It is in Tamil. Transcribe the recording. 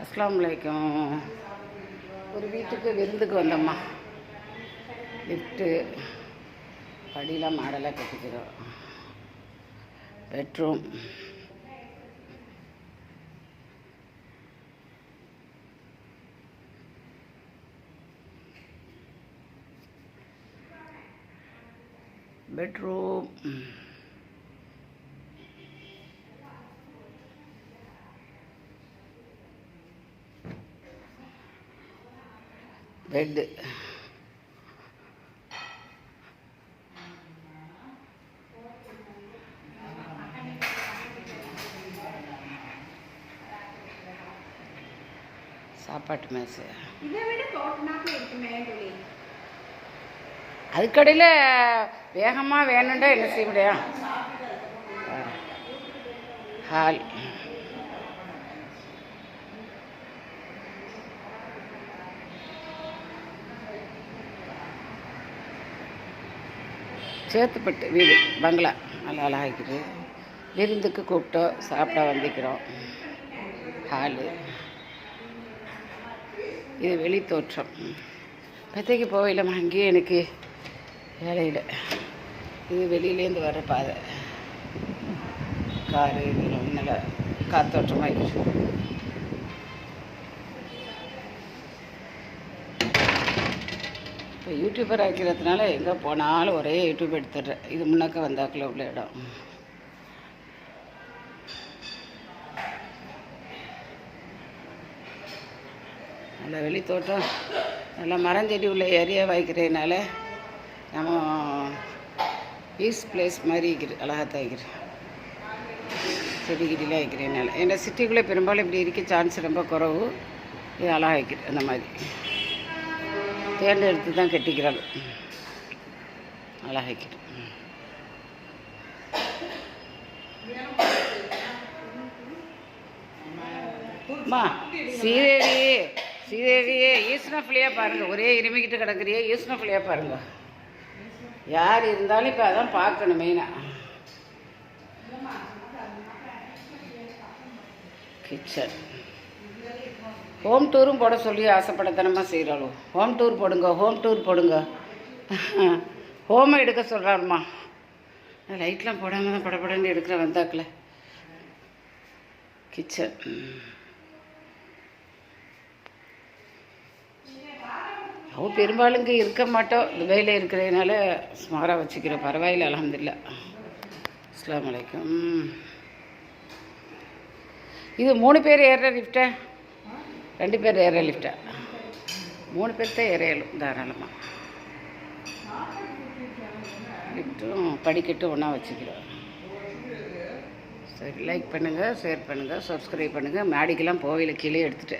அஸ்ஸலாமு அலைக்கும். ஒரு வீட்டுக்கு விருந்துக்கு வந்தோம்மா. லிஃப்ட்டு படியெலாம் மாடலாக கட்டிக்கிறோம். பெட்ரூம், பெட்ரூம், பெட்டு, சாப்பாட்டு மேசை. அதுக்கடையில் வேகமாக வேணுண்டா என்ன செய்ய முடியும். ஹால், சேத்துப்பட்டு வீடு பங்களா நல்லா அழகாக்கிது. விருந்துக்கு கூப்பிட்டோம், சாப்பிட வந்துக்கிறோம். ஹாலு, இது வெளி தோற்றம். பத்தைக்கு போகலம்மா, அங்கேயே எனக்கு வேலையில். இது வெளியிலேருந்து வர்ற பாதை. காரு இதெல்லாம் நல்லா காத்தோட்டமாக இருக்குது. இப்போ யூடியூபர் ஆக்கிறதுனால எங்கே போனாலும் ஒரே யூடியூப் எடுத்துடுறேன். இது முன்னாக்க வந்தாக்கில் உள்ள இடம். நல்லா வெளி தோட்டம், நல்லா மரஞ்செடி உள்ள ஏரியா வைக்கிறதுனால நம்ம பீஸ் பிளேஸ் மாதிரி வைக்கிறது, அழகாக வைக்கிறேன். செடி கிடிலாம் வைக்கிறதுனால ஏன்னா சிட்டிக்குள்ளே பெரும்பாலும் இப்படி இருக்க சான்ஸ் ரொம்ப குறவு. இது அழகாக வைக்கிறது. அந்த மாதிரி தேர்ந்தெடுத்து தான் கட்டிக்கிறாங்க. அழகாக வைக்கிறது. அம்மா ஸ்ரீதேவியே ஈஸ்னஃபிலியாக பாருங்கள். ஒரே இருமிக்கிட்டு கிடக்குறியே, ஈஸ்னஃபிலியாக பாருங்கள். யார் இருந்தாலும் இப்போ அதான் பார்க்கணும் மெயினாக. கிச்சன், ஹோம் டூரும் போட சொல்லி ஆசைப்படத்தனமாக செய்கிறாளோ. ஹோம் டூர் போடுங்க, ஹோம் டூர் போடுங்க. ஹோமை எடுக்க சொல்கிறாருமா. லைட்லாம் போடாமல் தான் படப்படன்னு எடுக்கிற வந்தாக்கில். கிச்சன், அவள் பெரும்பாலும் இங்கே இருக்க மாட்டோம். துபாயில் இருக்கிறதுனால சுமாராக வச்சுக்கிறோம். பரவாயில்ல, அல்ஹம்துலில்லாஹ். அஸ்ஸலாமு அலைக்கும். இது 3 பேர் ஏறுற லிஃப்ட்டா, 2 பேர் ஏறுற லிஃப்ட்டா? 3 பேர் தான் ஏறையலும் தாராளமாக. லிஃப்ட்டும் படிக்கட்டும் ஒன்றா வச்சுக்கிறோம். சரி, லைக் பண்ணுங்கள், ஷேர் பண்ணுங்கள், சப்ஸ்கிரைப் பண்ணுங்கள். மாடிக்கெல்லாம் போவையில் கீழே எடுத்துகிட்டு